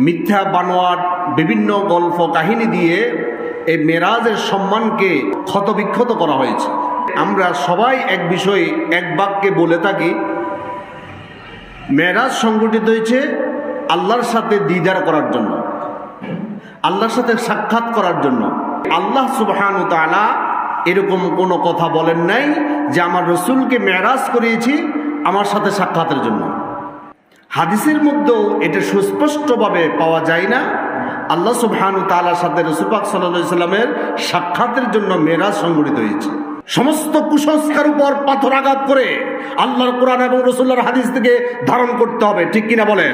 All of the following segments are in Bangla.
মিথ্যা বানোয়াট বিভিন্ন গল্প কাহিনী দিয়ে এই মেরাজের সম্মানকে ক্ষতবিক্ষত করা হয়েছে। আমরা সবাই এক বিষয়ে এক বাক্যে বলে থাকি, মেরাজ সংগঠিত হয়েছে আল্লাহর সাথে দিদার করার জন্য, আল্লাহর সাথে সাক্ষাৎ করার জন্য। আল্লাহ সুবহানাহু ওয়া তাআলা এরকম কোনো কথা বলেন নাই যে আমার রসুলকে মেরাজ করিয়েছি আমার সাথে সাক্ষাতের জন্য। হাদিসের মধ্যেও এটা সুস্পষ্টভাবে পাওয়া যায় না আল্লাহ সুবহানাহু ওয়া তাআলার সাথে রাসূল পাক সাল্লাল্লাহু আলাইহি সাল্লামের সাক্ষাতের জন্য মেরাজ সংগঠিত হয়েছে। সমস্ত কুসংস্কার উপর পাথর আঘাত করে আল্লাহর কোরআন এবং রাসূলের হাদিস থেকে ধারণ করতে হবে, ঠিক কিনা বলেন?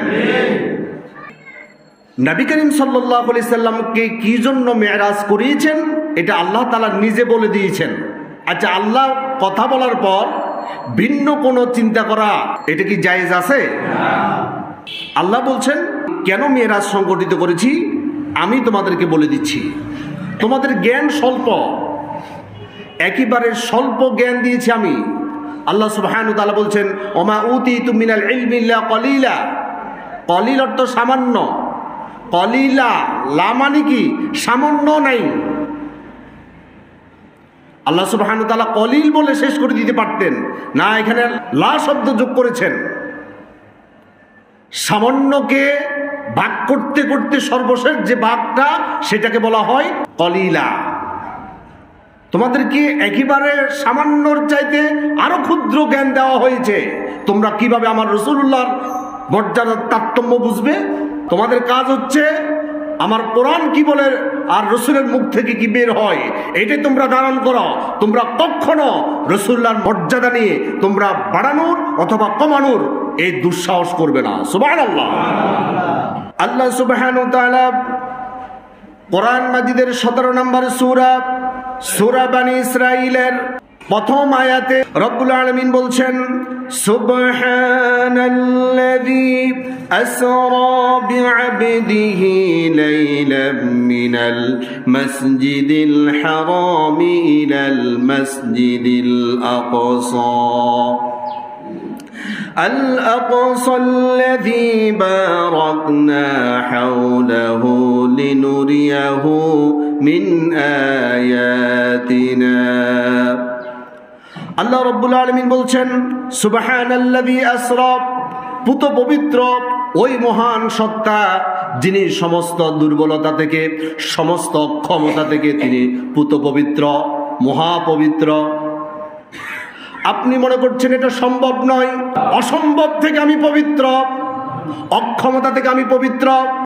নবী করিম সাল্লাল্লাহু আলাইহি সাল্লামকে কি জন্য মেরাজ করিয়েছেন এটা আল্লাহ তাআলা নিজে বলে দিয়েছেন। আচ্ছা, আল্লাহ কথা বলার পর ভিন্ন কোনো চিন্তা করা এটা কি জায়েজ আছে? আল্লাহ বলছেন কেন মেরাজ সংগঠিত করেছি আমি তোমাদেরকে বলে দিচ্ছি। তোমাদের জ্ঞান স্বল্প, একেবারে স্বল্প জ্ঞান দিয়েছি আমি। আল্লাহ সুবহানাহু ওয়া তাআলা বলছেন ওমা উতিতু মিনাল ইলমি ইল্লা কলিলা। কলিল অর্থ সামান্য, কলিলা লা মানে কি সামান্য নাই। আল্লাহ সুবহানাহু ওয়া তাআলা কলিল বলে শেষ করে দিতে পারতেন না, এখানে লা শব্দ যোগ করেছেন। সামান্যকে ভাগ করতে করতে সর্বশেষ যে ভাগটা সেটাকে বলা হয় কলিলা। তোমাদেরকে একেবারে সামান্যর চাইতে আরো ক্ষুদ্র জ্ঞান দেওয়া হয়েছে, তোমরা কিভাবে আমার রাসূলুল্লাহর মর্যাদার তারতম্য বুঝবে? তোমাদের কাজ হচ্ছে আমার কোরআন কি বলে আর রসুলের মুখ থেকে কি বের হয় এটাই তোমরা ধারণ করো। তোমরা কখনো রসুল্লাহর মর্যাদা নিয়ে তোমরা বাড়ানোর অথবা কমানোর এই দুঃসাহস করবে না। সুবহানাল্লাহ। আল্লাহ সুবহানাহু ওয়া তাআলা কোরআন মাজিদের 17 নম্বর সূরা বনী ইসরাঈলের প্রথম আয়াতে রব্বুল আলামিন বলছেন সুবহানাল্লাযী আসরা বিআবদিহি লাইলাম মিনাল মাসজিদিল হারামি ইলাল মাসজিদিল আকসা الأقصى الذي باركنا حوله لنريه من آياتنا। আল্লাহ রাব্বুল আলামিন বলছেন সুবহানাল্লাযী আসরা, পুত পবিত্র ওই মহান সত্তা যিনি সমস্ত দুর্বলতা থেকে সমস্ত অক্ষমতা থেকে তিনি পুত পবিত্র, মহাপবিত্র। আপনি মনে করছেন এটা সম্ভব নয়, অসম্ভব থেকে আমি পবিত্র, অক্ষমতা থেকে আমি পবিত্র।